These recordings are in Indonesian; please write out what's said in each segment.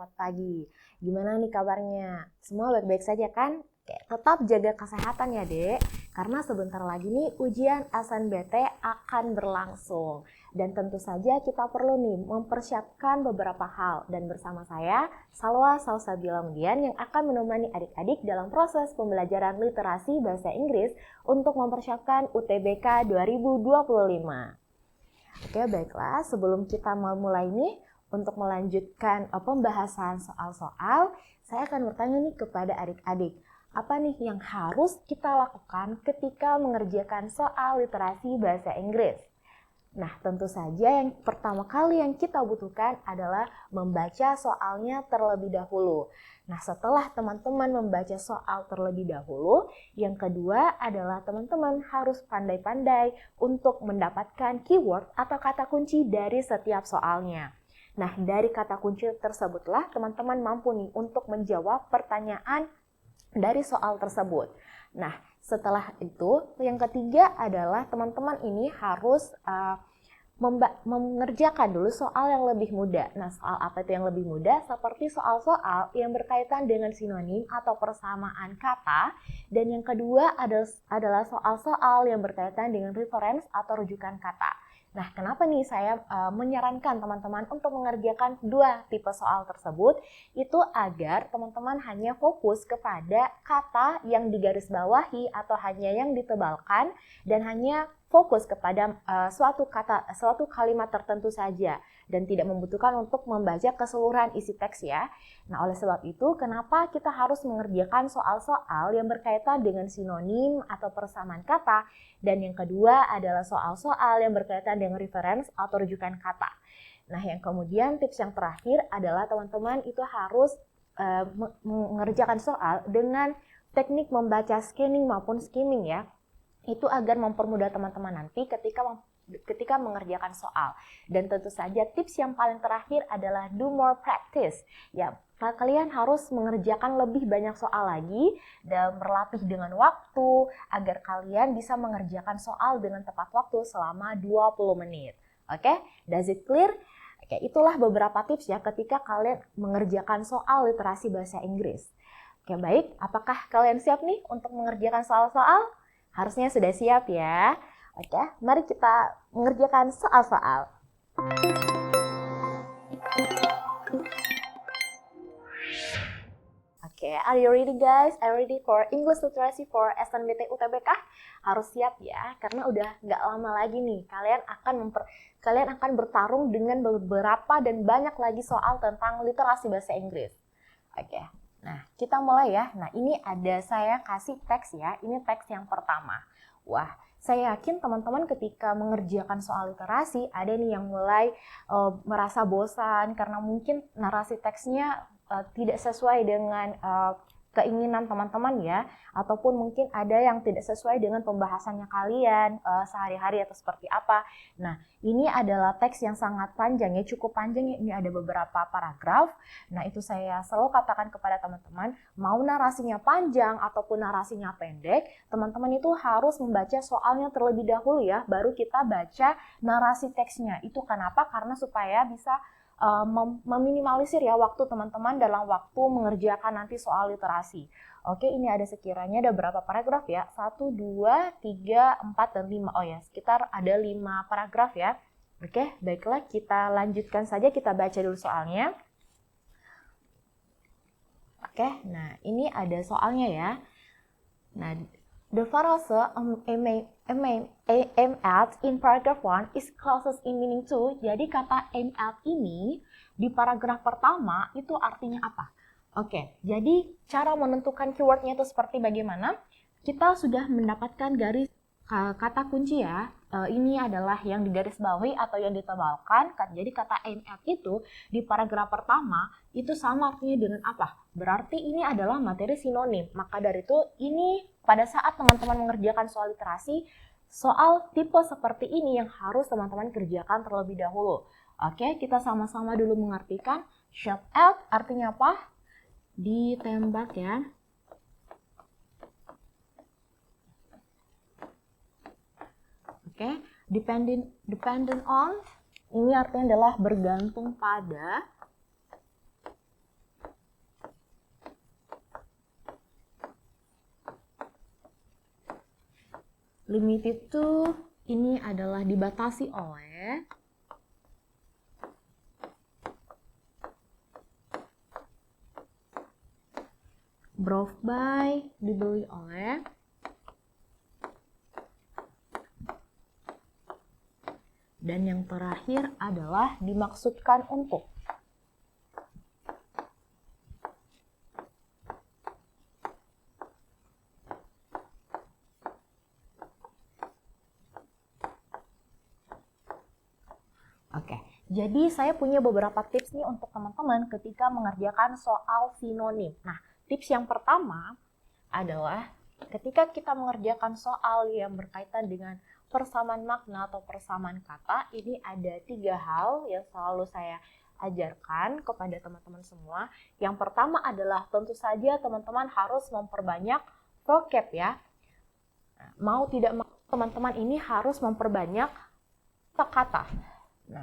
selamat pagi. Gimana nih kabarnya? Semua baik-baik saja kan? Oke, tetap jaga kesehatan ya dek, karena sebentar lagi nih ujian SNBT akan berlangsung. Dan tentu saja kita perlu nih mempersiapkan beberapa hal. Dan bersama saya, Salwa Salsabila Mudian yang akan menemani adik-adik dalam proses pembelajaran literasi bahasa Inggris untuk mempersiapkan UTBK 2025. Oke, baiklah. Sebelum kita mulai nih, untuk melanjutkan pembahasan soal-soal, saya akan bertanya nih kepada adik-adik. Apa nih yang harus kita lakukan ketika mengerjakan soal literasi bahasa Inggris? Nah, tentu saja yang pertama kali yang kita butuhkan adalah membaca soalnya terlebih dahulu. Nah, setelah teman-teman membaca soal terlebih dahulu, yang kedua adalah teman-teman harus pandai-pandai untuk mendapatkan keyword atau kata kunci dari setiap soalnya. Nah, dari kata kunci tersebutlah teman-teman mampu nih untuk menjawab pertanyaan dari soal tersebut. Nah, setelah itu, yang ketiga adalah teman-teman ini harus mengerjakan dulu soal yang lebih mudah. Nah, soal apa itu yang lebih mudah? Seperti soal-soal yang berkaitan dengan sinonim atau persamaan kata. Dan yang kedua adalah soal-soal yang berkaitan dengan reference atau rujukan kata. Nah, kenapa nih saya menyarankan teman-teman untuk mengerjakan dua tipe soal tersebut? Itu agar teman-teman hanya fokus kepada kata yang digarisbawahi atau hanya yang ditebalkan dan hanya fokus kepada suatu kalimat tertentu saja dan tidak membutuhkan untuk membaca keseluruhan isi teks ya. Nah, oleh sebab itu kenapa kita harus mengerjakan soal-soal yang berkaitan dengan sinonim atau persamaan kata, dan yang kedua adalah soal-soal yang berkaitan dengan reference atau rujukan kata. Nah, yang kemudian tips yang terakhir adalah teman-teman itu harus mengerjakan soal dengan teknik membaca scanning maupun skimming ya. Itu agar mempermudah teman-teman nanti ketika mengerjakan soal. Dan tentu saja tips yang paling terakhir adalah do more practice. Ya, kalian harus mengerjakan lebih banyak soal lagi dan berlatih dengan waktu agar kalian bisa mengerjakan soal dengan tepat waktu selama 20 menit. Oke, does it clear? Oke, itulah beberapa tips ya ketika kalian mengerjakan soal literasi bahasa Inggris. Oke, baik. Apakah kalian siap nih untuk mengerjakan soal-soal? Harusnya sudah siap ya. Oke, mari kita mengerjakan soal-soal. Oke, are you ready guys? Are you ready for English Literacy for SNBT UTBK? Harus siap ya, karena udah nggak lama lagi nih. Kalian akan bertarung dengan beberapa dan banyak lagi soal tentang literasi bahasa Inggris. Oke. Nah, kita mulai ya. Nah, ini saya kasih teks ya. Ini teks yang pertama. Wah, saya yakin teman-teman ketika mengerjakan soal literasi, ada nih yang mulai merasa bosan karena mungkin narasi teksnya tidak sesuai dengan keinginan teman-teman ya, ataupun mungkin ada yang tidak sesuai dengan pembahasannya kalian sehari-hari atau seperti apa. Nah, ini adalah teks yang sangat panjang ya, cukup panjang ya, ini ada beberapa paragraf. Nah, itu saya selalu katakan kepada teman-teman, mau narasinya panjang ataupun narasinya pendek, teman-teman itu harus membaca soalnya terlebih dahulu ya, baru kita baca narasi teksnya. Itu kenapa? Karena supaya bisa meminimalisir ya waktu teman-teman dalam waktu mengerjakan nanti soal literasi. Oke, ini ada sekiranya ada berapa paragraf ya? 1, 2, 3, 4, dan 5. Oh ya, sekitar ada 5 paragraf ya. Oke, baiklah kita lanjutkan saja, kita baca dulu soalnya. Oke, nah ini ada soalnya ya. Nah, the phrase aim at in paragraph 1 is closest in meaning to. Jadi kata aim at ini di paragraf pertama itu artinya apa? Oke, jadi cara menentukan keywordnya itu seperti bagaimana? Kita sudah mendapatkan garis kata kunci ya. Ini adalah yang digarisbawahi atau yang ditebalkan. Jadi kata aim at itu di paragraf pertama itu sama artinya dengan apa? Berarti ini adalah materi sinonim. Maka dari itu ini pada saat teman-teman mengerjakan soal literasi, soal tipe seperti ini yang harus teman-teman kerjakan terlebih dahulu. Oke, kita sama-sama dulu mengartikan. Shout at artinya apa? Ditembak ya. Oke, dependent on ini artinya adalah bergantung pada. Limited to ini adalah dibatasi oleh brought by dibeli oleh dan yang terakhir adalah dimaksudkan untuk. Oke, jadi saya punya beberapa tips nih untuk teman-teman ketika mengerjakan soal sinonim. Nah, tips yang pertama adalah ketika kita mengerjakan soal yang berkaitan dengan persamaan makna atau persamaan kata, ini ada 3 hal yang selalu saya ajarkan kepada teman-teman semua. Yang pertama adalah tentu saja teman-teman harus memperbanyak vocab ya. Mau tidak mau teman-teman ini harus memperbanyak kata-kata. Nah,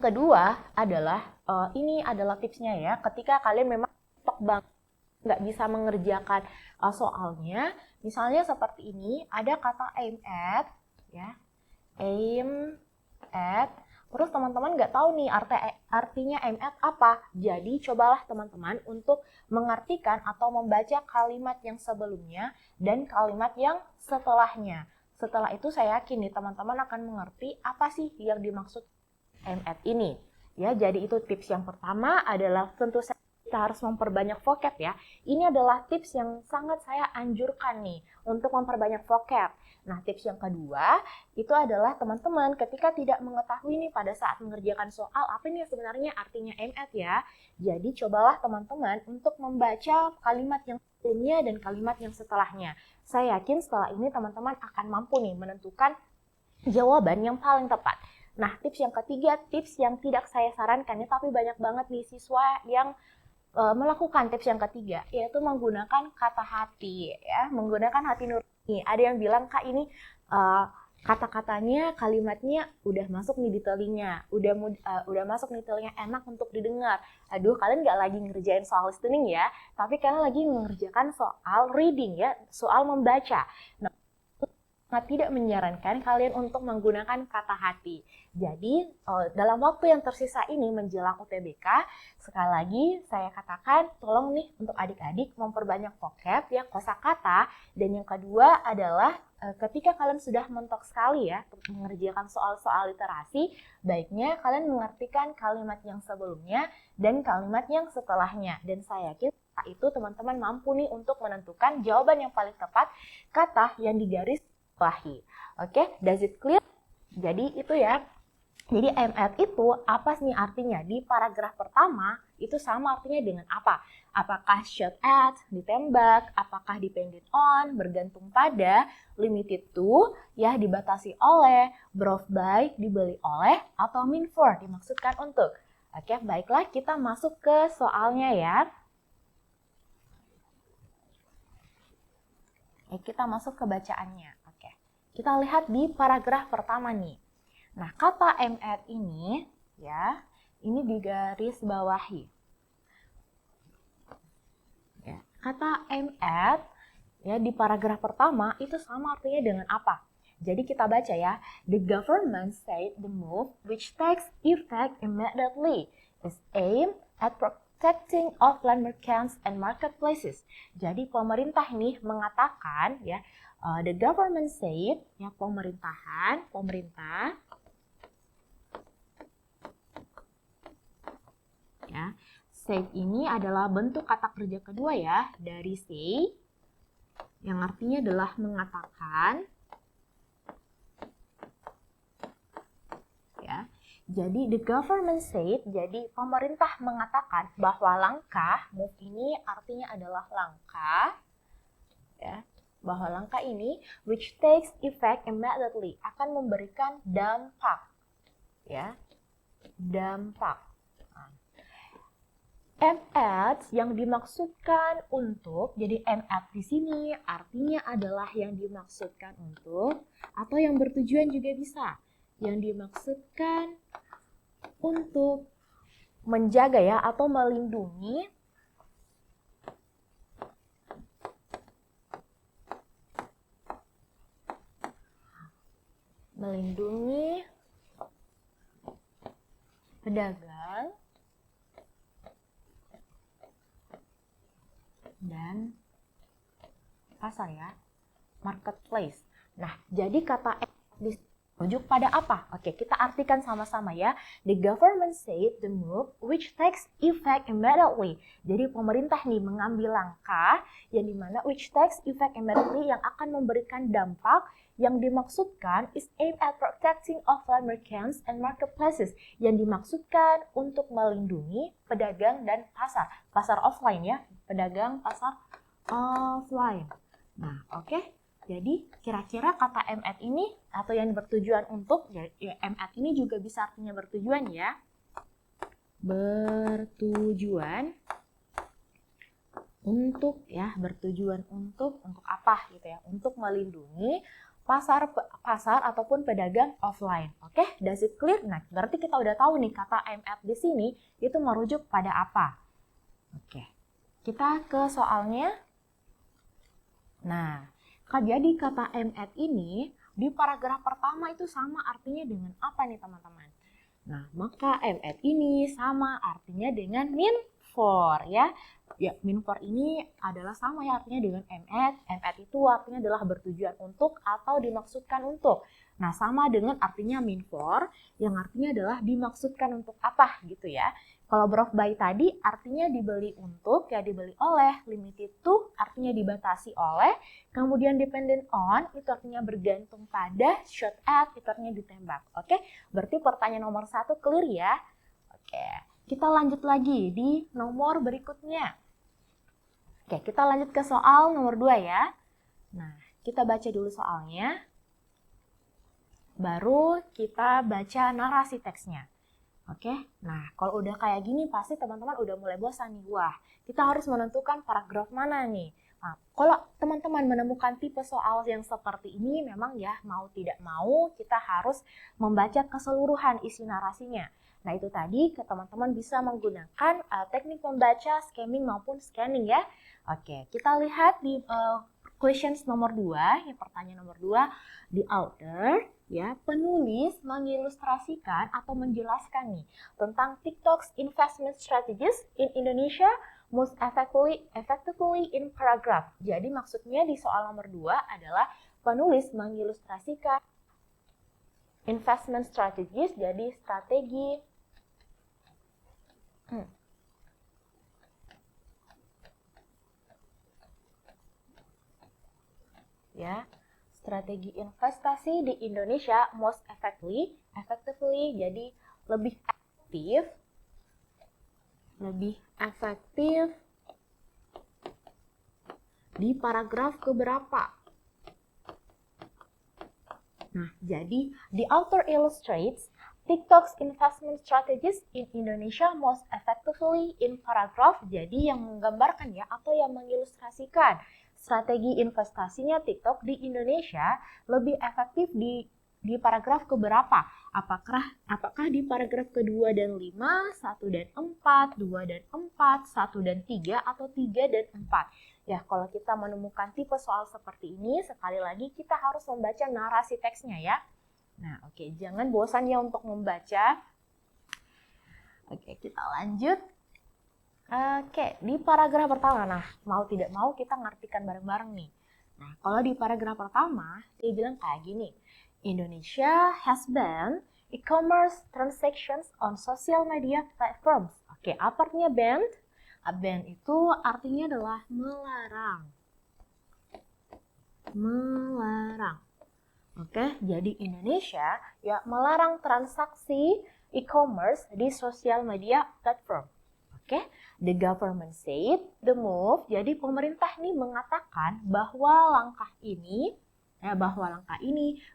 kedua adalah ini adalah tipsnya ya, ketika kalian memang tok banget nggak bisa mengerjakan soalnya, misalnya seperti ini, ada kata aim at, ya, aim at, terus teman-teman nggak tahu nih artinya aim at apa, jadi cobalah teman-teman untuk mengartikan atau membaca kalimat yang sebelumnya dan kalimat yang setelahnya. Setelah itu saya yakin nih teman-teman akan mengerti apa sih yang dimaksud aim at ini. Ya, jadi itu tips yang pertama adalah tentu saja kita harus memperbanyak vocab ya. Ini adalah tips yang sangat saya anjurkan nih untuk memperbanyak vocab. Nah, tips yang kedua itu adalah teman-teman ketika tidak mengetahui nih pada saat mengerjakan soal apa nih sebenarnya artinya aim at ya. Jadi cobalah teman-teman untuk membaca kalimat yang sebelumnya dan kalimat yang setelahnya. Saya yakin setelah ini teman-teman akan mampu nih menentukan jawaban yang paling tepat. Nah, tips yang ketiga, tips yang tidak saya sarankan ya, tapi banyak banget nih siswa yang melakukan tips yang ketiga, yaitu menggunakan kata hati ya, menggunakan hati nurani. Ada yang bilang, Kak, ini kata-katanya, kalimatnya udah masuk nih di telinga, udah masuk nih telinga, enak untuk didengar. Aduh, kalian nggak lagi ngerjain soal listening ya, tapi kalian lagi mengerjakan soal reading ya, soal membaca. Nah, tidak menyarankan kalian untuk menggunakan kata hati. Jadi, dalam waktu yang tersisa ini menjelang UTBK, sekali lagi saya katakan tolong nih untuk adik-adik memperbanyak vocab ya, kosakata, dan yang kedua adalah ketika kalian sudah mentok sekali ya mengerjakan soal-soal literasi, baiknya kalian mengartikan kalimat yang sebelumnya dan kalimat yang setelahnya. Dan saya yakin itu teman-teman mampu nih untuk menentukan jawaban yang paling tepat, kata yang digaris bawahi. Oke, does it clear? Jadi itu ya. Jadi aim at itu apa sih artinya? Di paragraf pertama itu sama artinya dengan apa? Apakah shot at, ditembak, apakah dependent on, bergantung pada, limited to, ya dibatasi oleh, brought by, dibeli oleh, atau mean for, dimaksudkan untuk. Oke, baiklah kita masuk ke soalnya ya. Kita masuk ke bacaannya. Kita lihat di paragraf pertama nih. Nah, kata aim at ini ya, ini digaris bawahi. Ya, kata aim at ya di paragraf pertama itu sama artinya dengan apa? Jadi kita baca ya, the government said the move which takes effect immediately is aimed at protecting offline merchants and marketplaces. Jadi pemerintah nih mengatakan ya, the government said, ya pemerintah, ya, said ini adalah bentuk kata kerja kedua ya dari say, yang artinya adalah mengatakan, ya. Jadi the government said, jadi pemerintah mengatakan bahwa langkah move ini artinya adalah langkah, ya. Bahwa langkah ini which takes effect immediately akan memberikan dampak ya, dampak. Aim at yang dimaksudkan untuk, jadi aim at di sini artinya adalah yang dimaksudkan untuk atau yang bertujuan juga bisa, yang dimaksudkan untuk menjaga ya atau melindungi melindungi pedagang dan pasar ya, marketplace. Nah, jadi kata merujuk pada apa? Oke, kita artikan sama-sama ya. The government said the move which takes effect immediately. Jadi pemerintah nih mengambil langkah yang dimana which takes effect immediately yang akan memberikan dampak yang dimaksudkan is aimed at protecting offline merchants and marketplaces. Yang dimaksudkan untuk melindungi pedagang dan pasar. Pasar offline ya, pedagang pasar offline. Nah, oke. Jadi kira-kira kata M@, ini atau yang bertujuan untuk, ya M@ ini juga bisa artinya bertujuan ya. Bertujuan untuk ya, bertujuan untuk apa gitu ya? Untuk melindungi pasar ataupun pedagang offline. Oke, does it clear? Nah, berarti kita udah tahu nih kata M@ di sini itu merujuk pada apa. Oke. Kita ke soalnya. Nah, jadi kata M@ ini di paragraf pertama itu sama artinya dengan apa nih teman-teman? Nah, maka M@ ini sama artinya dengan mean for ya. Ya, mean for ini adalah sama ya artinya dengan M@. M@ itu artinya adalah bertujuan untuk atau dimaksudkan untuk. Nah, sama dengan artinya mean for yang artinya adalah dimaksudkan untuk apa gitu ya. Kalau brought by tadi artinya dibeli untuk, ya dibeli oleh, limited to artinya dibatasi oleh, kemudian dependent on itu artinya bergantung pada, shot at itu artinya ditembak. Oke, berarti pertanyaan nomor 1 clear ya. Oke, kita lanjut lagi di nomor berikutnya. Oke, kita lanjut ke soal nomor 2 ya. Nah, kita baca dulu soalnya. Baru kita baca narasi teksnya. Oke, nah kalau udah kayak gini pasti teman-teman udah mulai bosan nih. Wah, kita harus menentukan paragraf mana nih. Nah, kalau teman-teman menemukan tipe soal yang seperti ini, memang ya mau tidak mau kita harus membaca keseluruhan isi narasinya. Nah, itu tadi teman-teman bisa menggunakan teknik membaca skimming maupun scanning ya. Oke, kita lihat di questions nomor 2, yang pertanyaan nomor 2, the author ya, penulis mengilustrasikan atau menjelaskan nih tentang TikTok's investment strategies in Indonesia most effectively in paragraph. Jadi maksudnya di soal nomor 2 adalah penulis mengilustrasikan investment strategies, jadi strategi ya, strategi investasi di Indonesia most effectively jadi lebih efektif di paragraf keberapa. Nah, jadi the author illustrates TikTok's investment strategies in Indonesia most effectively in paragraph, jadi yang menggambarkan ya atau yang mengilustrasikan strategi investasinya TikTok di Indonesia lebih efektif di paragraf keberapa? Apakah di paragraf kedua dan 5, 1 dan 4, 2 dan 4, 1 dan 3, atau 3 dan 4? Ya, kalau kita menemukan tipe soal seperti ini, sekali lagi kita harus membaca narasi teksnya ya. Nah, oke, jangan bosan ya untuk membaca. Oke, kita lanjut. Oke, di paragraf pertama, nah mau tidak mau kita ngartikan bareng-bareng nih. Nah, kalau di paragraf pertama, dia bilang kayak gini. Indonesia has banned e-commerce transactions on social media platforms. Oke, apa artinya banned? Ban itu artinya adalah melarang. Melarang. Oke, jadi Indonesia ya melarang transaksi e-commerce di sosial media platform. Oke, the government said the move. Jadi pemerintah ini mengatakan bahwa langkah ini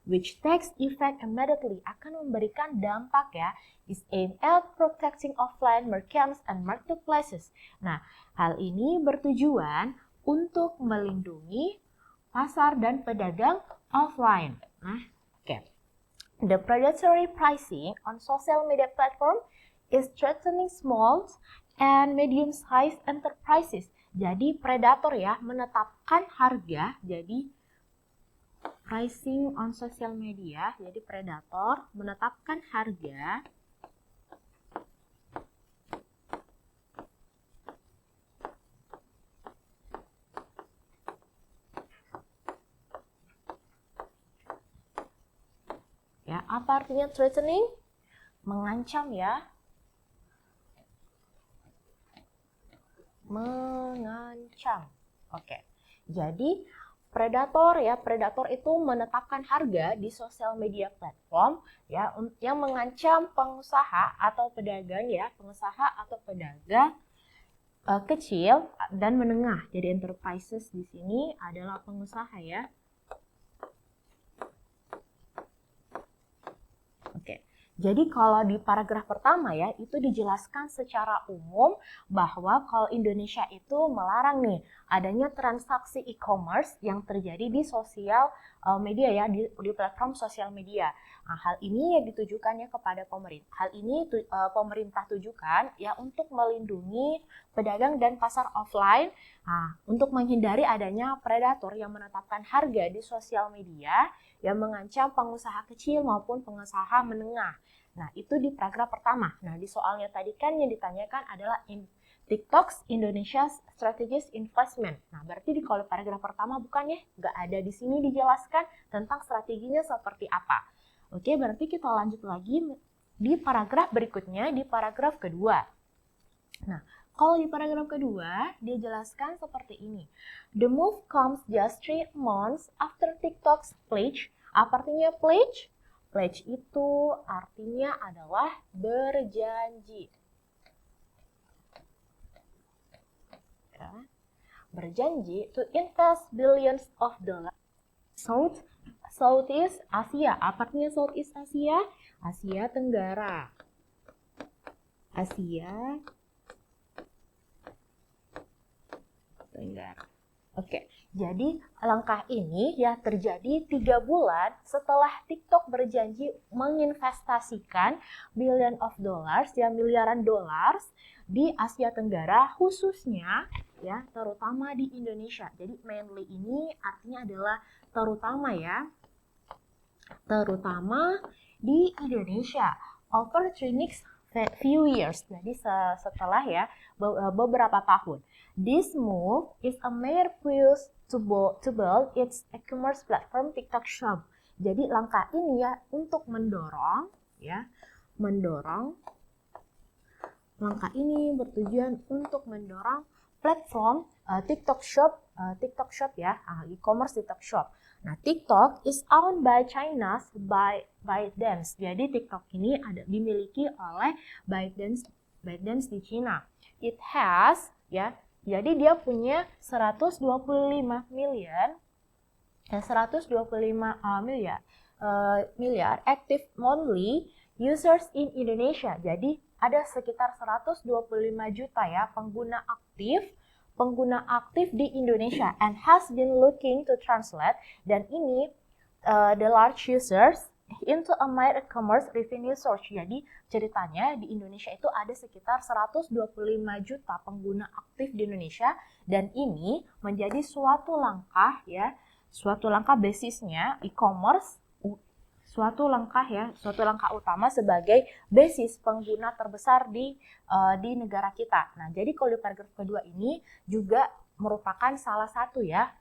which takes effect immediately akan memberikan dampak ya is aimed at protecting offline merchants and marketplaces. Nah, hal ini bertujuan untuk melindungi pasar dan pedagang offline. Nah, oke. The predatory pricing on social media platform is threatening small and medium-sized enterprises. Jadi predator ya menetapkan harga, jadi pricing on social media. Jadi predator menetapkan harga ya. Apa artinya threatening? Mengancam ya. Mengancam. Oke. Jadi predator itu menetapkan harga di sosial media platform ya yang mengancam pengusaha atau pedagang kecil dan menengah. Jadi enterprises di sini adalah pengusaha ya. Oke. Jadi kalau di paragraf pertama ya, itu dijelaskan secara umum bahwa kalau Indonesia itu melarang nih adanya transaksi e-commerce yang terjadi di sosial media ya, di platform sosial media. Nah, hal ini ya ditujukannya kepada pemerintah. Hal ini pemerintah tujukan ya untuk melindungi pedagang dan pasar offline, untuk menghindari adanya predator yang menetapkan harga di sosial media yang mengancam pengusaha kecil maupun pengusaha menengah. Nah, itu di paragraf pertama. Nah, di soalnya tadi kan yang ditanyakan adalah TikTok's Indonesia's Strategic Investment. Nah, berarti di kalau paragraf pertama bukan ya? Nggak ada di sini dijelaskan tentang strateginya seperti apa. Oke, berarti kita lanjut lagi di paragraf berikutnya, di paragraf kedua. Nah, kalau di paragraf kedua, dia jelaskan seperti ini. The move comes just 3 months after TikTok's pledge. Apa artinya pledge? Pledge itu artinya adalah berjanji. Ya. Berjanji to invest billions of dollars. Southeast Asia. Apa artinya Southeast Asia? Asia Tenggara. Asia Tenggara. Oke, jadi langkah ini ya terjadi 3 bulan setelah TikTok berjanji menginvestasikan billion of dollars ya, miliaran dolar di Asia Tenggara, khususnya ya terutama di Indonesia. Jadi mainly ini artinya adalah terutama ya, terutama di Indonesia. Over the next few years, jadi setelah ya beberapa tahun. This move is a mere push to build its e-commerce platform TikTok Shop. Jadi langkah ini ya untuk mendorong langkah ini bertujuan untuk mendorong platform TikTok Shop ya, e-commerce TikTok Shop. Nah, TikTok is owned by China's ByteDance. Jadi TikTok ini dimiliki oleh ByteDance di China. It has ya. Jadi dia punya 125 miliar active monthly users in Indonesia. Jadi ada sekitar 125 juta ya pengguna aktif di Indonesia, and has been looking to translate, dan ini the large users into a my e-commerce revenue source. Jadi ceritanya di Indonesia itu ada sekitar 125 juta pengguna aktif di Indonesia, dan ini menjadi suatu langkah basisnya e-commerce, suatu langkah utama sebagai basis pengguna terbesar di negara kita. Nah, jadi kalau di paragraf kedua ini juga merupakan salah satu ya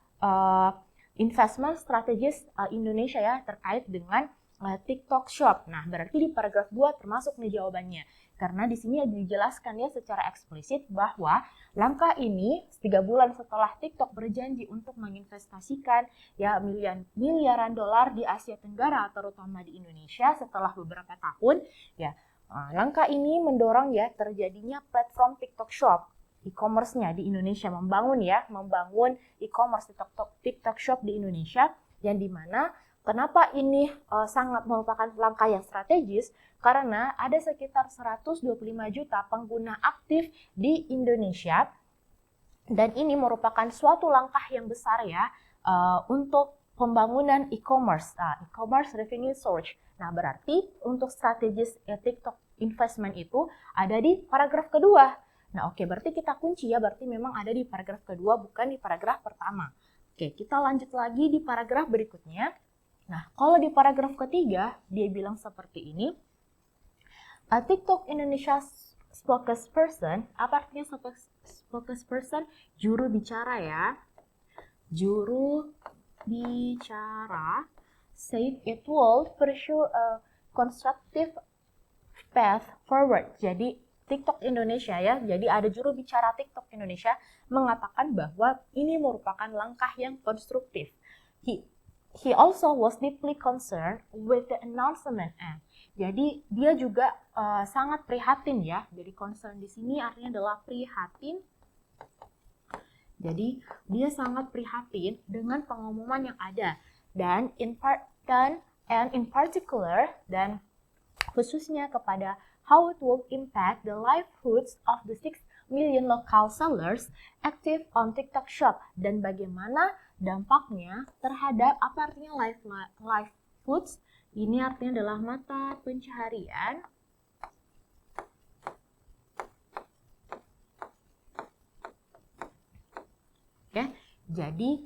investment strategis Indonesia ya terkait dengan TikTok Shop. Nah, berarti di paragraf 2 termasuk nih jawabannya. Karena di sini dijelaskan ya secara eksplisit bahwa langkah ini 3 bulan setelah TikTok berjanji untuk menginvestasikan ya miliaran dolar di Asia Tenggara, terutama di Indonesia setelah beberapa tahun ya. Langkah ini mendorong ya terjadinya platform TikTok Shop e-commerce-nya di Indonesia, membangun e-commerce TikTok Shop di Indonesia, yang dimana kenapa ini sangat merupakan langkah yang strategis? Karena ada sekitar 125 juta pengguna aktif di Indonesia, dan ini merupakan suatu langkah yang besar ya untuk pembangunan e-commerce, e-commerce revenue source. Nah, berarti untuk strategis TikTok investment itu ada di paragraf kedua. Nah, oke, berarti kita kunci ya, berarti memang ada di paragraf kedua, bukan di paragraf pertama. Oke, kita lanjut lagi di paragraf berikutnya. Nah, kalau di paragraf ketiga, dia bilang seperti ini. A TikTok Indonesia spokesperson, apa artinya spokesperson? Juru bicara ya. Juru bicara said it will pursue a constructive path forward. Jadi TikTok Indonesia ya, jadi ada juru bicara TikTok Indonesia mengatakan bahwa ini merupakan langkah yang konstruktif. He also was deeply concerned with the announcement and jadi dia juga sangat prihatin ya. Jadi concern di sini artinya adalah prihatin. Jadi dia sangat prihatin dengan pengumuman yang ada dan in particular dan khususnya kepada how it will impact the livelihoods of the 6 million local sellers active on TikTok Shop dan bagaimana dampaknya terhadap apa artinya livelihoods. Ini artinya adalah mata pencaharian. Oke, jadi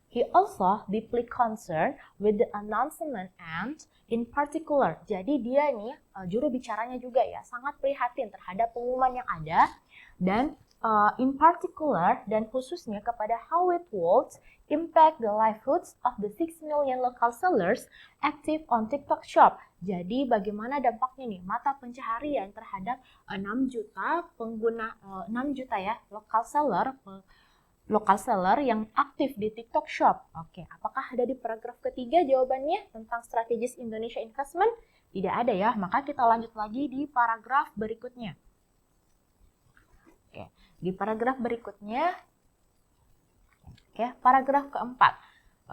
he also deeply concerned with the announcement and in particular. Jadi dia nih juru bicaranya juga ya sangat prihatin terhadap pengumuman yang ada dan in particular dan khususnya kepada how it would impact the livelihoods of the 6 million local sellers active on TikTok Shop. Jadi bagaimana dampaknya nih mata pencaharian terhadap 6 juta pengguna 6 juta ya local seller yang aktif di TikTok Shop. Oke, apakah ada di paragraf ketiga jawabannya tentang strategis Indonesia Investment? Tidak ada ya, maka kita lanjut lagi di paragraf berikutnya. Oke, di paragraf berikutnya, paragraf keempat.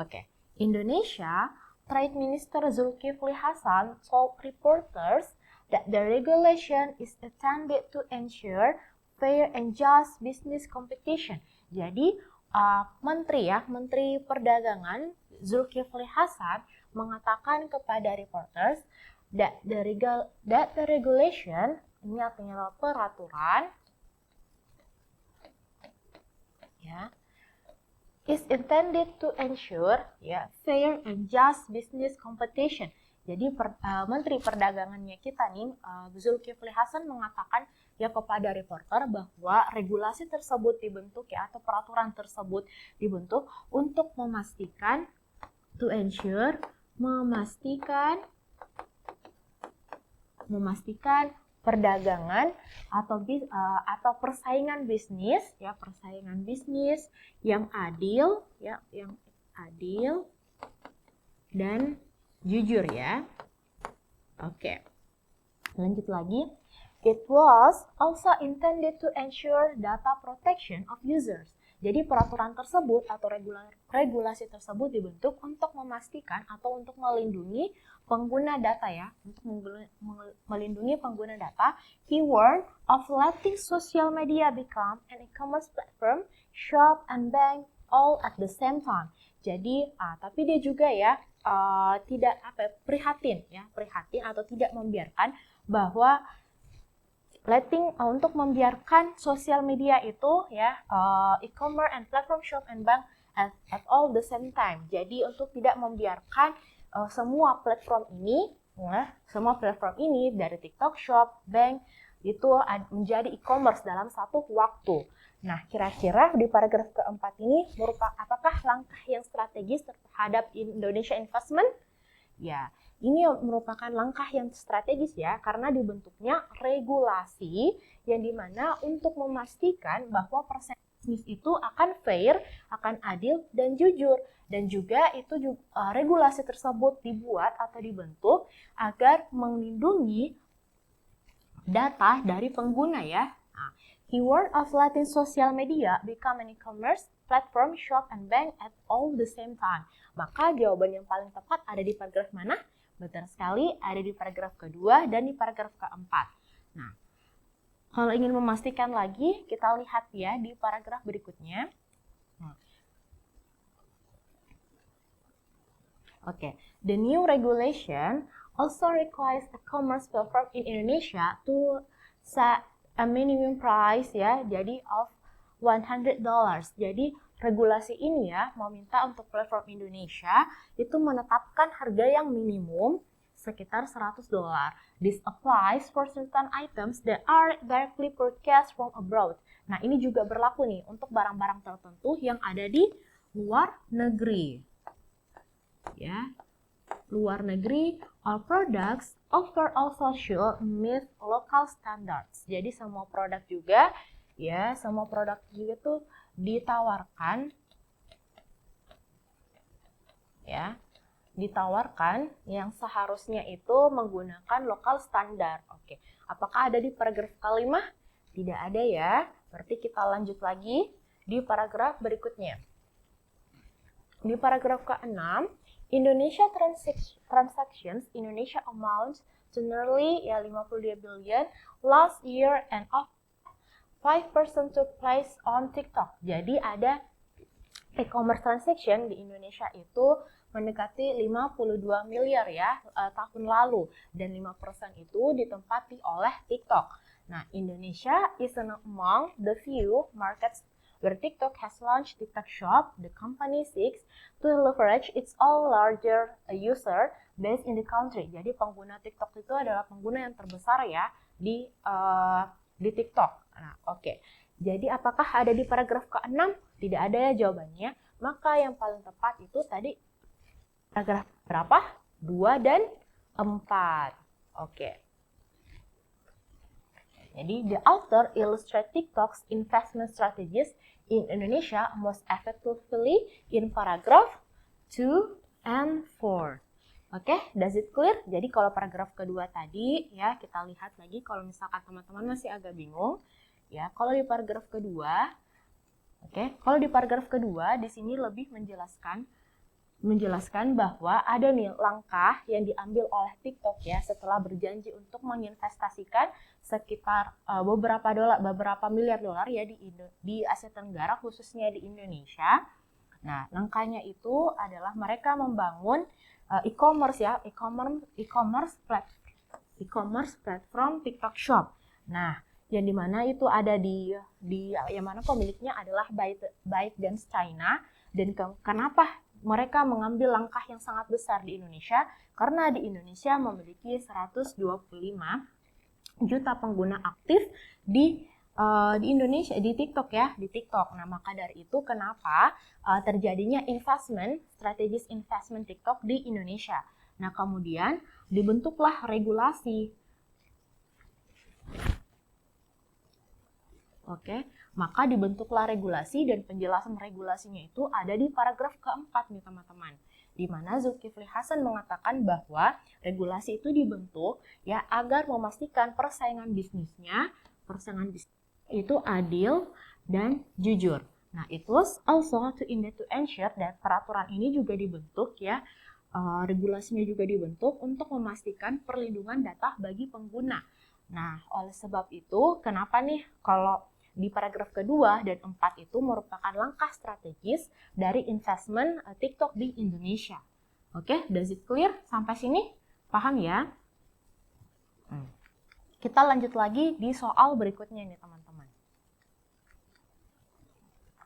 Oke, Indonesia Trade Minister Zulkifli Hasan told reporters that the regulation is intended to ensure fair and just business competition. Jadi Menteri Perdagangan Zulkifli Hasan mengatakan kepada reporters that the regulation, ini artinya peraturan, ya, is intended to ensure fair and just business competition. Jadi Menteri Perdagangannya kita nih, Zulkifli Hasan mengatakan ya kepada reporter bahwa regulasi tersebut dibentuk ya atau peraturan tersebut dibentuk untuk memastikan to ensure memastikan perdagangan atau persaingan bisnis yang adil dan jujur ya. Oke. Lanjut lagi. It was also intended to ensure data protection of users. Jadi peraturan tersebut atau regulasi tersebut dibentuk untuk memastikan atau untuk melindungi pengguna data ya, untuk melindungi pengguna data. He warned of letting social media become an e-commerce platform, shop and bank all at the same time. Jadi tapi dia juga ya tidak prihatin atau tidak membiarkan bahwa untuk membiarkan sosial media itu ya e-commerce and platform shop and bank at all the same time. Jadi untuk tidak membiarkan semua platform ini dari TikTok Shop, bank itu menjadi e-commerce dalam satu waktu. Nah, kira-kira di paragraf keempat ini apakah langkah yang strategis terhadap Indonesia Investment? Ya, ini merupakan langkah yang strategis ya, karena dibentuknya regulasi yang dimana untuk memastikan bahwa proses bisnis itu akan fair, akan adil dan jujur. Dan juga regulasi tersebut dibuat atau dibentuk agar melindungi data dari pengguna ya. He warned of letting social media become an e-commerce platform, shop, and bank at all the same time. Maka jawaban yang paling tepat ada di paragraf mana? Betul sekali, ada di paragraf kedua dan di paragraf keempat. Nah, kalau ingin memastikan lagi, kita lihat ya di paragraf berikutnya. Oke, the new regulation also requires a commerce platform in Indonesia to set a minimum price ya, jadi of $100. Jadi regulasi ini ya meminta untuk platform Indonesia itu menetapkan harga yang minimum sekitar $100. This applies for certain items that are directly purchased from abroad. Nah, ini juga berlaku nih untuk barang-barang tertentu yang ada di luar negeri. Ya. Luar negeri, all products overall should meet local standards. Jadi semua produk juga tuh ditawarkan yang seharusnya itu menggunakan lokal standar. Oke. Apakah ada di paragraf kelima? Tidak ada ya. Berarti kita lanjut lagi di paragraf berikutnya. Di paragraf ke-6, Indonesia transactions Indonesia amounts to nearly 52 billion last year and of 5% took place on TikTok. Jadi ada e-commerce transaction di Indonesia itu mendekati 52 miliar ya tahun lalu, dan 5% itu ditempati oleh TikTok. Nah, Indonesia is among the few markets where TikTok has launched TikTok Shop. The company seeks to leverage its all larger user base in the country. Jadi pengguna TikTok itu adalah pengguna yang terbesar ya di TikTok. Nah, oke. Jadi apakah ada di paragraf ke-6? Tidak ada ya jawabannya. Maka yang paling tepat itu tadi paragraf berapa? 2 dan 4. Oke. Jadi the author illustrate TikTok's investment strategies in Indonesia most effectively in paragraph 2 and 4. Oke, does it clear? Jadi kalau paragraf kedua tadi ya kita lihat lagi kalau misalkan teman-teman masih agak bingung ya. Kalau di paragraf kedua, kalau di paragraf kedua di sini lebih menjelaskan bahwa ada nih langkah yang diambil oleh TikTok ya setelah berjanji untuk menginvestasikan sekitar beberapa miliar dolar ya di Asia Tenggara, khususnya di Indonesia. Nah, langkahnya itu adalah mereka membangun e-commerce platform TikTok Shop. Nah, yang dimana itu ada di yang mana pemiliknya adalah ByteDance China. Dan kenapa mereka mengambil langkah yang sangat besar di Indonesia? Karena di Indonesia memiliki 125 juta pengguna aktif di Indonesia, di TikTok ya, di TikTok. Nah, maka dari itu kenapa terjadinya strategis investment TikTok di Indonesia. Nah, kemudian dibentuklah regulasi. Maka dibentuklah regulasi, dan penjelasan regulasinya itu ada di paragraf keempat nih teman-teman. Di mana Zulkifli Hasan mengatakan bahwa regulasi itu dibentuk ya agar memastikan persaingan bisnis itu adil dan jujur. Nah, it was also to ensure that peraturan ini juga dibentuk ya, regulasinya juga dibentuk untuk memastikan perlindungan data bagi pengguna. Nah, oleh sebab itu, kenapa nih kalau di paragraf kedua dan 4 itu merupakan langkah strategis dari investment TikTok di Indonesia. Oke, does it clear? Sampai sini paham ya? Kita lanjut lagi di soal berikutnya nih teman-teman.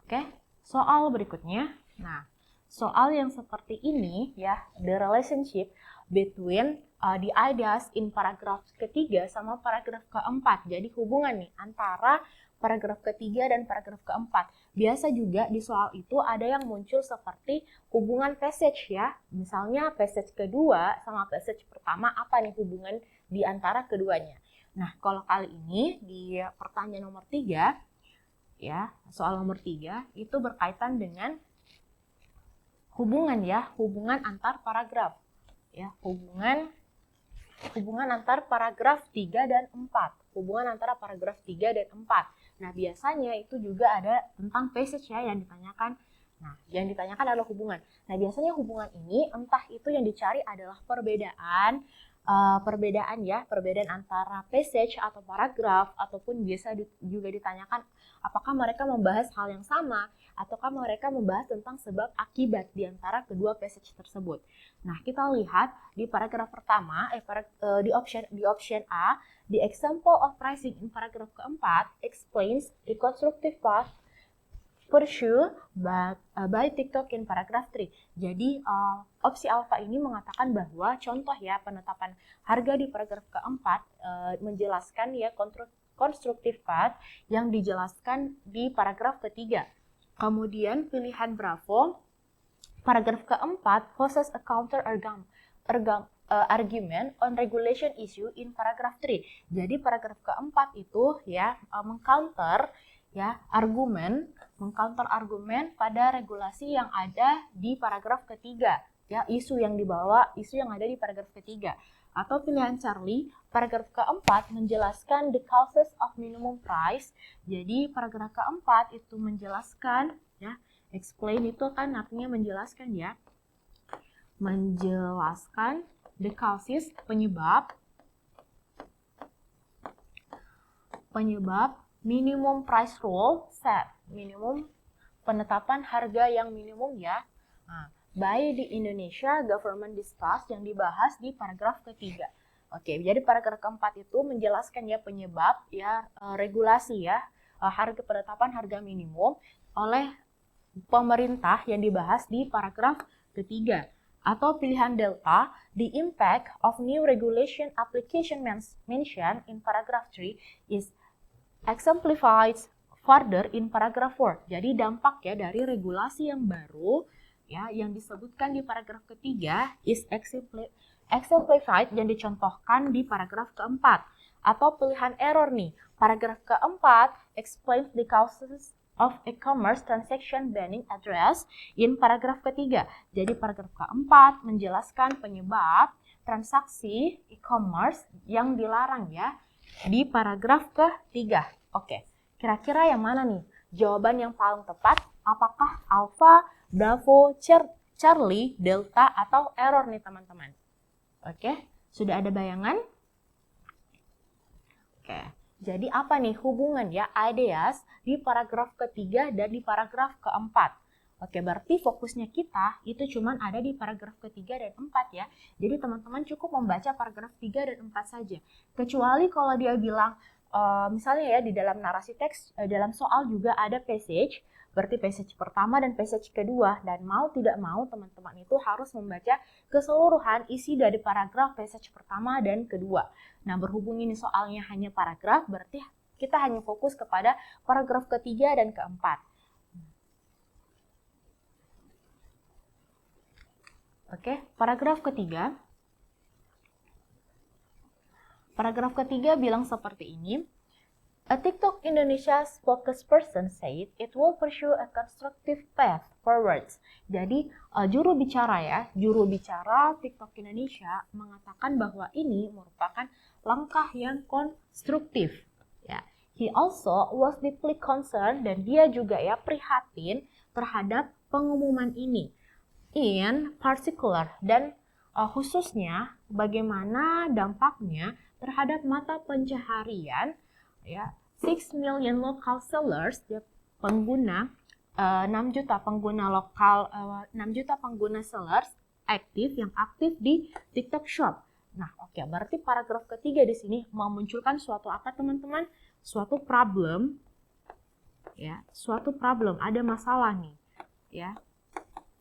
Oke, soal berikutnya. Nah, soal yang seperti ini ya, the relationship between the ideas in paragraf ketiga sama paragraf keempat. Jadi hubungan nih antara paragraf ketiga dan paragraf keempat. Biasa juga di soal itu ada yang muncul seperti hubungan passage ya. Misalnya passage kedua sama passage pertama, apa nih hubungan di antara keduanya. Nah, kalau kali ini di pertanyaan nomor 3, ya, soal nomor 3 itu berkaitan dengan hubungan antar paragraf. Ya, hubungan antar paragraf 3 dan 4. Hubungan antara paragraf 3 dan 4. Nah, biasanya itu juga ada tentang passage ya yang ditanyakan. Nah, yang ditanyakan adalah hubungan. Nah, biasanya hubungan ini entah itu yang dicari adalah perbedaan antara passage atau paragraf, ataupun biasa juga ditanyakan apakah mereka membahas hal yang sama ataukah mereka membahas tentang sebab akibat di antara kedua passage tersebut. Nah, kita lihat di paragraf pertama di option A, the example of pricing in paragraf keempat explains the constructive path pursued by TikTok in paragraph 3. Jadi opsi alfa ini mengatakan bahwa contoh ya penetapan harga di paragraf keempat menjelaskan ya constructive path yang dijelaskan di paragraf ketiga. Kemudian pilihan Bravo, paragraf keempat possess a counter argument on regulation issue in paragraph 3. Jadi paragraf keempat itu ya mengcounter argumen pada regulasi yang ada di paragraf ketiga, ya isu yang ada di paragraf ketiga. Atau pilihan Charlie, paragraf keempat menjelaskan the causes of minimum price. Jadi paragraf keempat itu menjelaskan ya, explain itu kan artinya menjelaskan ya, menjelaskan the causes, penyebab minimum price rule set, minimum penetapan harga yang minimum ya. By di Indonesia government discuss yang dibahas di paragraf ketiga. Oke, jadi paragraf keempat itu menjelaskan ya penyebab ya regulasi ya harga penetapan harga minimum oleh pemerintah yang dibahas di paragraf ketiga. Atau pilihan delta, the impact of new regulation application mentioned in paragraph 3 is exemplified further in paragraph 4. Jadi dampak ya dari regulasi yang baru ya yang disebutkan di paragraf ketiga is exemplified yang dicontohkan di paragraf keempat. Atau pilihan error nih, paragraf keempat explains the causes of e-commerce transaction banning address in paragraf ketiga. Jadi paragraf keempat menjelaskan penyebab transaksi e-commerce yang dilarang ya di paragraf ketiga. Oke, kira-kira yang mana nih jawaban yang paling tepat? Apakah alpha, bravo, Charlie, delta, atau error nih teman-teman? Oke, sudah ada bayangan? Oke, jadi apa nih hubungan ya ideas di paragraf ketiga dan di paragraf keempat? Oke, berarti fokusnya kita itu cuman ada di paragraf ketiga dan 4 ya. Jadi teman-teman cukup membaca paragraf 3 dan 4 saja. Kecuali kalau dia bilang, misalnya ya di dalam narasi teks, dalam soal juga ada passage, berarti passage pertama dan passage kedua. Dan mau tidak mau teman-teman itu harus membaca keseluruhan isi dari paragraf passage pertama dan kedua. Nah, berhubung ini soalnya hanya paragraf, berarti kita hanya fokus kepada paragraf ketiga dan keempat. Oke, paragraf ketiga. Paragraf ketiga bilang seperti ini. A TikTok Indonesia spokesperson said it will pursue a constructive path forwards. Jadi juru bicara TikTok Indonesia mengatakan bahwa ini merupakan langkah yang konstruktif. Ya, he also was deeply concerned dan dia juga ya prihatin terhadap pengumuman ini. In particular dan khususnya bagaimana dampaknya terhadap mata pencaharian ya 6 million local sellers ya, pengguna 6 juta pengguna lokal 6 juta pengguna sellers yang aktif di TikTok Shop. Nah, oke, berarti paragraf ketiga di sini memunculkan suatu apa teman-teman? Suatu problem ya, suatu problem, ada masalah nih ya.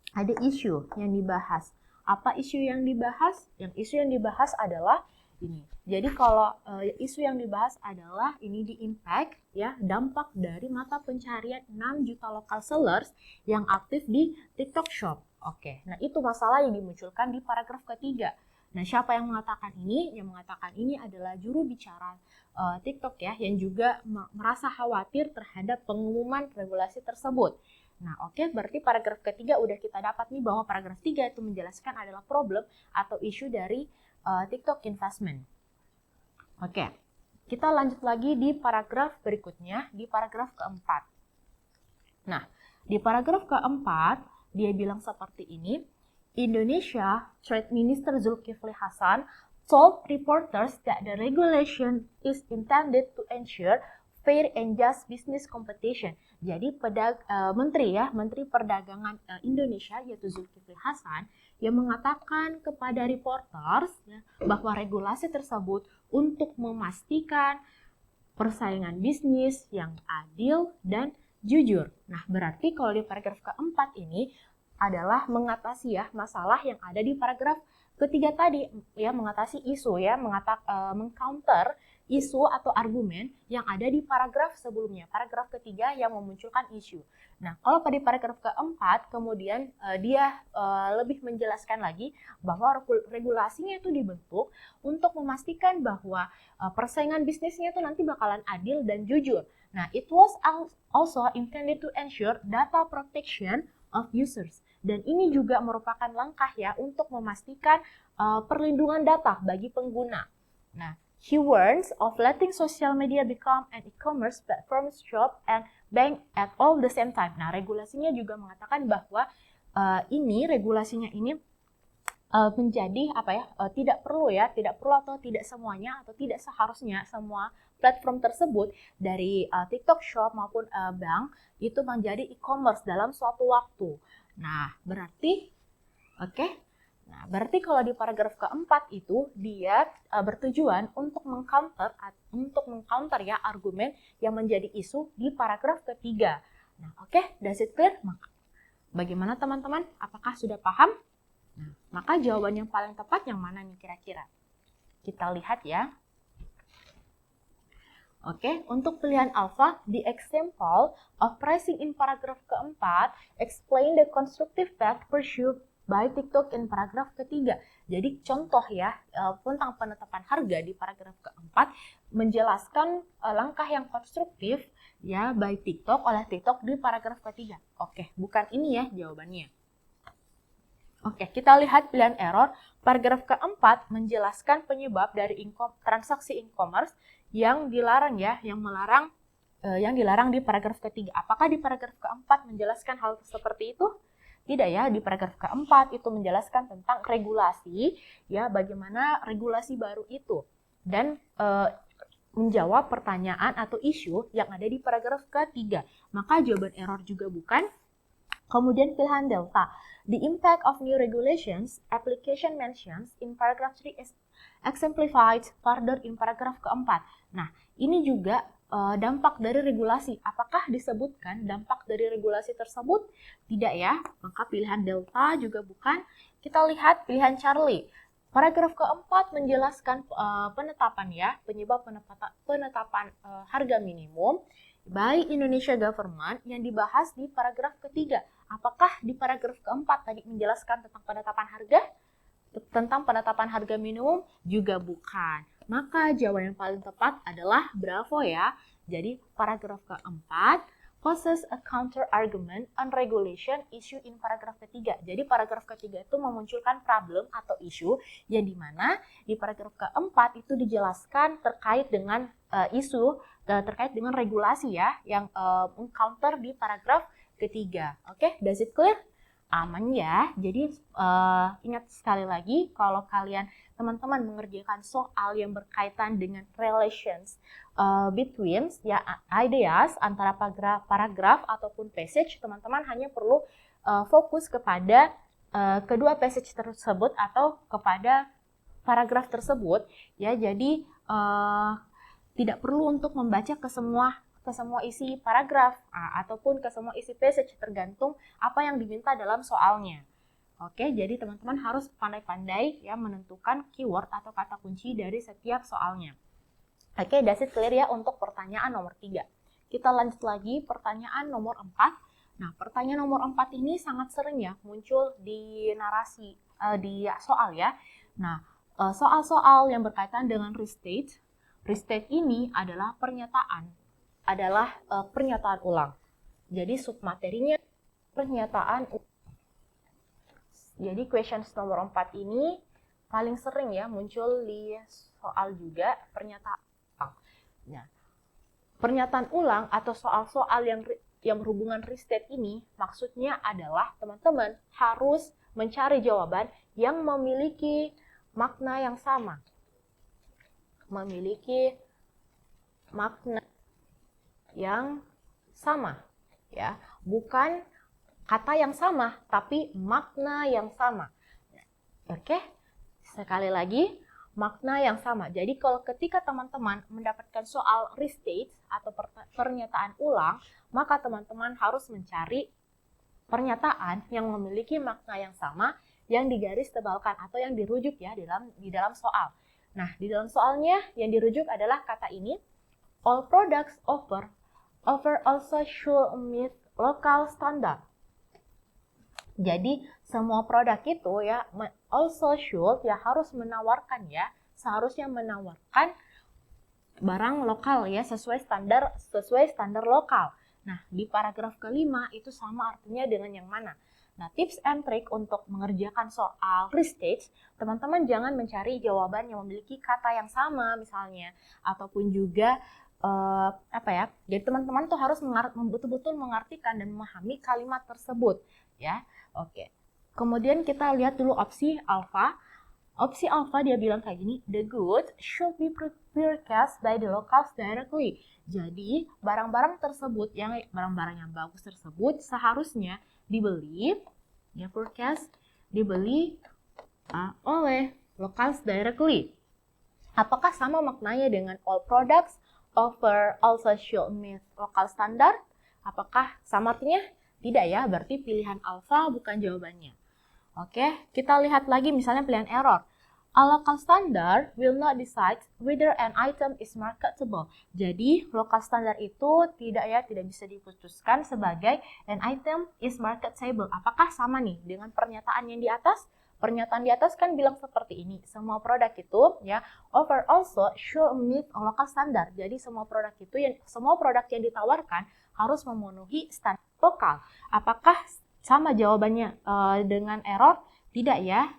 Ada isu yang dibahas. Apa isu yang dibahas? Isu yang dibahas adalah ini. Jadi kalau isu yang dibahas adalah ini di impact ya, dampak dari mata pencarian 6 juta local sellers yang aktif di TikTok Shop. Oke, nah itu masalah yang dimunculkan di paragraf ketiga. Nah, siapa yang mengatakan ini? Yang mengatakan ini adalah juru bicara TikTok ya, yang juga merasa khawatir terhadap pengumuman regulasi tersebut. Nah, oke, berarti paragraf ketiga udah kita dapat nih bahwa paragraf 3 itu menjelaskan adalah problem atau isu dari TikTok investment. Oke, kita lanjut lagi di paragraf berikutnya, di paragraf keempat. Nah, di paragraf keempat, dia bilang seperti ini, Indonesia Trade Minister Zulkifli Hasan told reporters that the regulation is intended to ensure fair and just business competition. Jadi Menteri Perdagangan Indonesia yaitu Zulkifli Hasan yang mengatakan kepada reporters ya, bahwa regulasi tersebut untuk memastikan persaingan bisnis yang adil dan jujur. Nah, berarti kalau di paragraf keempat ini adalah mengatasi ya masalah yang ada di paragraf ketiga tadi, ya mengatasi isu ya, mengcounter isu atau argumen yang ada di paragraf sebelumnya, paragraf ketiga yang memunculkan isu. Nah, kalau pada paragraf keempat kemudian dia lebih menjelaskan lagi bahwa regulasinya itu dibentuk untuk memastikan bahwa persaingan bisnisnya itu nanti bakalan adil dan jujur. Nah, it was also intended to ensure data protection of users. Dan ini juga merupakan langkah ya untuk memastikan perlindungan data bagi pengguna. Nah, he warns of letting social media become an e-commerce platform, shop, and bank at all the same time. Nah, regulasinya juga mengatakan bahwa regulasinya ini menjadi tidak perlu atau tidak semuanya atau tidak seharusnya semua platform tersebut dari TikTok Shop maupun bank itu menjadi e-commerce dalam suatu waktu. Nah, berarti kalau di paragraf keempat itu dia bertujuan untuk mengcounter ya argumen yang menjadi isu di paragraf ketiga. Nah, does it clear? Bagaimana teman-teman? Apakah sudah paham? Nah, maka jawaban yang paling tepat yang mana nih kira-kira? Kita lihat ya. Untuk pilihan alpha, the example of pricing in paragraf keempat explain the constructive path pursued by TikTok in paragraf ketiga. Jadi contoh ya tentang penetapan harga di paragraf keempat menjelaskan langkah yang konstruktif ya by TikTok oleh TikTok di paragraf ketiga. Bukan ini ya jawabannya. Kita lihat pilihan error. Paragraf keempat menjelaskan penyebab dari transaksi e-commerce yang dilarang di paragraf ketiga. Apakah di paragraf keempat menjelaskan hal seperti itu? Tidak ya, di paragraf keempat itu menjelaskan tentang regulasi, ya bagaimana regulasi baru itu dan menjawab pertanyaan atau isu yang ada di paragraf ketiga. Maka jawaban error juga bukan. Kemudian pilihan delta. The impact of new regulations application mentions in paragraph 3 is exemplified further in paragraf keempat. Nah, ini juga dampak dari regulasi. Apakah disebutkan dampak dari regulasi tersebut? Tidak ya, maka pilihan delta juga bukan. Kita lihat pilihan Charlie. Paragraf keempat menjelaskan penyebab penetapan harga minimum by Indonesia Government yang dibahas di paragraf ketiga. Apakah di paragraf keempat tadi menjelaskan tentang penetapan harga minimum? Juga bukan. Maka jawaban yang paling tepat adalah bravo ya. Jadi paragraf keempat poses a counter argument on regulation issue in paragraf ketiga. Jadi paragraf ketiga itu memunculkan problem atau isu yang dimana di paragraf keempat itu dijelaskan terkait dengan isu terkait dengan regulasi ya yang mengcounter di paragraf ketiga. Does it clear? Aman ya. Jadi ingat sekali lagi kalau teman-teman mengerjakan soal yang berkaitan dengan relations between ya ideas antara paragraf ataupun passage, teman-teman hanya perlu fokus kepada kedua passage tersebut atau kepada paragraf tersebut ya. Jadi tidak perlu untuk membaca ke semua isi paragraf ataupun ke semua isi passage, tergantung apa yang diminta dalam soalnya. Jadi teman-teman harus pandai-pandai ya menentukan keyword atau kata kunci dari setiap soalnya. That's it clear ya untuk pertanyaan nomor 3. Kita lanjut lagi pertanyaan nomor 4. Nah, pertanyaan nomor 4 ini sangat sering ya muncul di narasi di soal ya. Nah, soal-soal yang berkaitan dengan restate. Restate ini adalah pernyataan ulang. Jadi submaterinya pernyataan. Jadi questions nomor 4 ini paling sering ya muncul di soal juga pernyataan. Nah, pernyataan ulang atau soal-soal yang berhubungan restate ini maksudnya adalah teman-teman harus mencari jawaban yang memiliki makna yang sama. Memiliki makna yang sama ya, bukan kata yang sama tapi makna yang sama. Sekali lagi, makna yang sama. Jadi kalau ketika teman-teman mendapatkan soal restate atau pernyataan ulang, maka teman-teman harus mencari pernyataan yang memiliki makna yang sama yang digaris tebalkan atau yang dirujuk ya di dalam soal. Nah, di dalam soalnya yang dirujuk adalah kata ini, all products offer also should meet local standard. Jadi semua produk itu ya also should ya harus menawarkan ya, seharusnya menawarkan barang lokal ya sesuai standar lokal. Nah, di paragraf kelima itu sama artinya dengan yang mana? Nah, tips and trick untuk mengerjakan soal restate, teman-teman jangan mencari jawaban yang memiliki kata yang sama misalnya, ataupun juga jadi teman-teman tuh harus betul-betul mengartikan dan memahami kalimat tersebut ya. Oke. Kemudian kita lihat dulu opsi alpha. Opsi alpha dia bilang kayak gini, the goods should be purchased by the locals directly. Jadi barang-barang tersebut barang-barang yang bagus tersebut seharusnya dibeli oleh locals directly. Apakah sama maknanya dengan all products offer also should meet local standard? Apakah sama artinya? Tidak ya, berarti pilihan alpha bukan jawabannya. Oke, kita lihat lagi misalnya pilihan error. A local standard will not decide whether an item is marketable. Jadi, local standard itu tidak bisa diputuskan sebagai an item is marketable. Apakah sama nih dengan pernyataan yang di atas? Pernyataan di atas kan bilang seperti ini, semua produk itu ya offer also should meet local standard. Jadi semua produk yang ditawarkan harus memenuhi standar lokal. Apakah sama jawabannya dengan error? Tidak ya.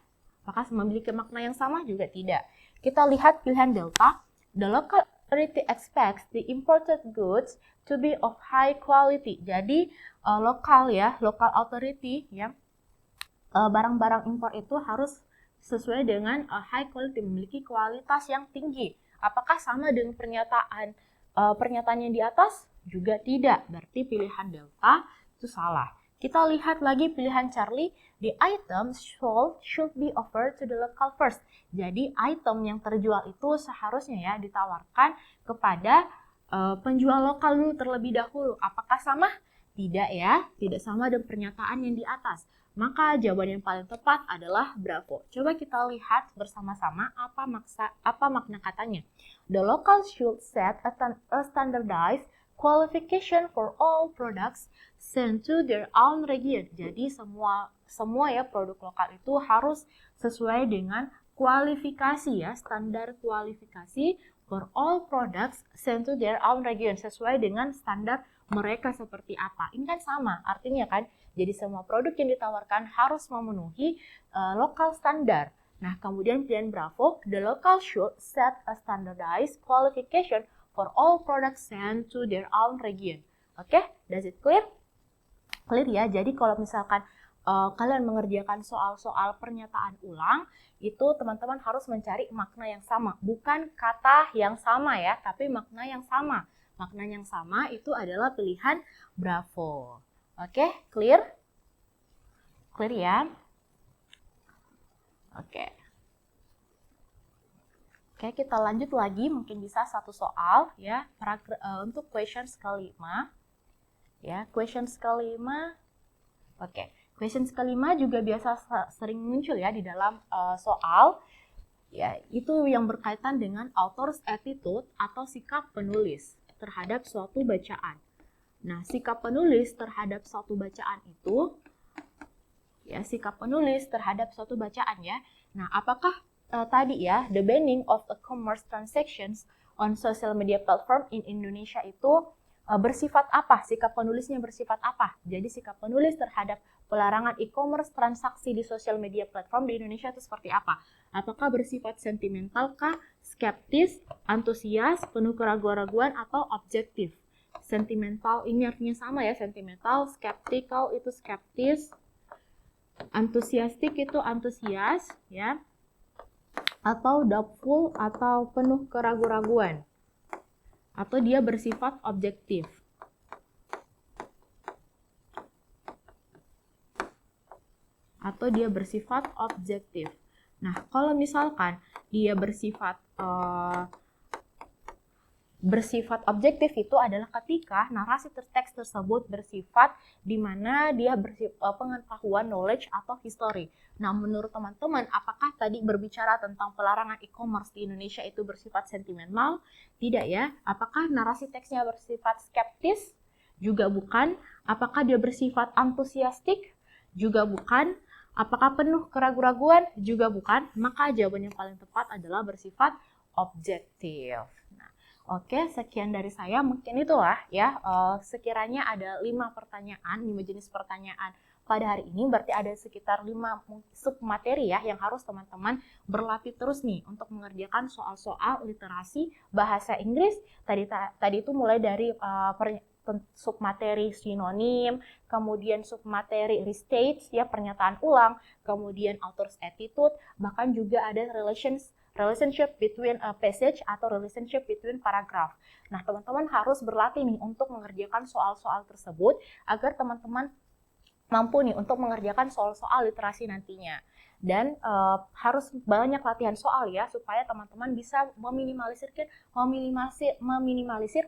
Apakah memiliki makna yang sama? Juga tidak. Kita lihat pilihan delta. The local authority expects the imported goods to be of high quality. Jadi local authority ya. Barang-barang impor itu harus sesuai dengan high quality, memiliki kualitas yang tinggi. Apakah sama dengan pernyataan yang di atas? Juga tidak. Berarti pilihan delta itu salah. Kita lihat lagi pilihan Charlie. The item should be offered to the local first. Jadi item yang terjual itu seharusnya ya ditawarkan kepada penjual lokal dulu terlebih dahulu. Apakah sama? Tidak ya, tidak sama dengan pernyataan yang di atas. Maka jawaban yang paling tepat adalah bravo. Coba kita lihat bersama-sama apa makna katanya. The local should set a standardized qualification for all products sent to their own region. Jadi semua ya produk lokal itu harus sesuai dengan kualifikasi ya, standar kualifikasi for all products sent to their own region, sesuai dengan standar mereka seperti apa. Ini kan sama, artinya kan jadi semua produk yang ditawarkan harus memenuhi lokal standar. Nah, kemudian pilihan bravo, the local should set a standardized qualification for all products sent to their own region. Oke, does it clear? Clear ya, jadi kalau misalkan kalian mengerjakan soal-soal pernyataan ulang, itu teman-teman harus mencari makna yang sama. Bukan kata yang sama ya, tapi makna yang sama. Makna yang sama itu adalah pilihan bravo. Oke, clear? Clear ya? Oke. Oke, kita lanjut lagi, mungkin bisa satu soal ya, untuk questions kelima. Ya, questions kelima. Oke, questions kelima juga biasa sering muncul ya di dalam soal. Ya, itu yang berkaitan dengan author's attitude atau sikap penulis terhadap suatu bacaan. Nah, sikap penulis terhadap suatu bacaan itu, ya sikap penulis terhadap suatu bacaan ya. Nah, apakah tadi ya, the banning of e-commerce transactions on social media platform in Indonesia itu bersifat apa? Sikap penulisnya bersifat apa? Jadi sikap penulis terhadap pelarangan e-commerce transaksi di social media platform di Indonesia itu seperti apa? Apakah bersifat sentimental kah, skeptis, antusias, penuh keraguan-raguan, atau objektif? Sentimental ini artinya sama ya, sentimental, skeptical itu skeptis, antusiastik itu antusias ya, atau doubtful atau penuh keraguan-raguan, atau dia bersifat objektif. Atau dia bersifat objektif. Nah, kalau misalkan dia bersifat objektif itu adalah ketika narasi teks tersebut bersifat di mana dia pengetahuan, knowledge atau history. Nah, menurut teman-teman, apakah tadi berbicara tentang pelarangan e-commerce di Indonesia itu bersifat sentimental? Tidak ya. Apakah narasi teksnya bersifat skeptis? Juga bukan. Apakah dia bersifat antusiastik? Juga bukan. Apakah penuh keraguan-raguan? Juga bukan. Maka jawaban yang paling tepat adalah bersifat objektif. Nah, oke, sekian dari saya. Mungkin itulah ya, sekiranya ada 5 pertanyaan, 5 jenis pertanyaan pada hari ini, berarti ada sekitar 5 submateri ya yang harus teman-teman berlatih terus nih untuk mengerjakan soal-soal literasi bahasa Inggris. Tadi itu mulai dari submateri sinonim, kemudian submateri restage ya pernyataan ulang, kemudian author's attitude, bahkan juga ada relationship between a passage atau relationship between paragraph. Nah, teman-teman harus berlatih nih untuk mengerjakan soal-soal tersebut agar teman-teman mampu nih untuk mengerjakan soal-soal literasi nantinya. Dan harus banyak latihan soal ya supaya teman-teman bisa meminimalisir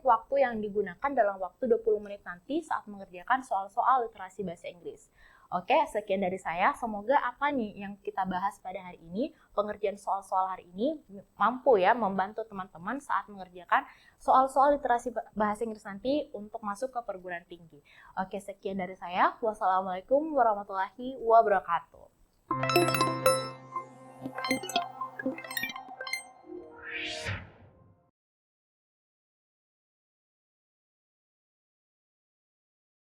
waktu yang digunakan dalam waktu 20 menit nanti saat mengerjakan soal-soal literasi bahasa Inggris. Oke, sekian dari saya. Semoga apa nih yang kita bahas pada hari ini, pengerjaan soal-soal hari ini mampu ya membantu teman-teman saat mengerjakan soal-soal literasi bahasa Inggris nanti untuk masuk ke perguruan tinggi. Oke, sekian dari saya. Wassalamualaikum warahmatullahi wabarakatuh.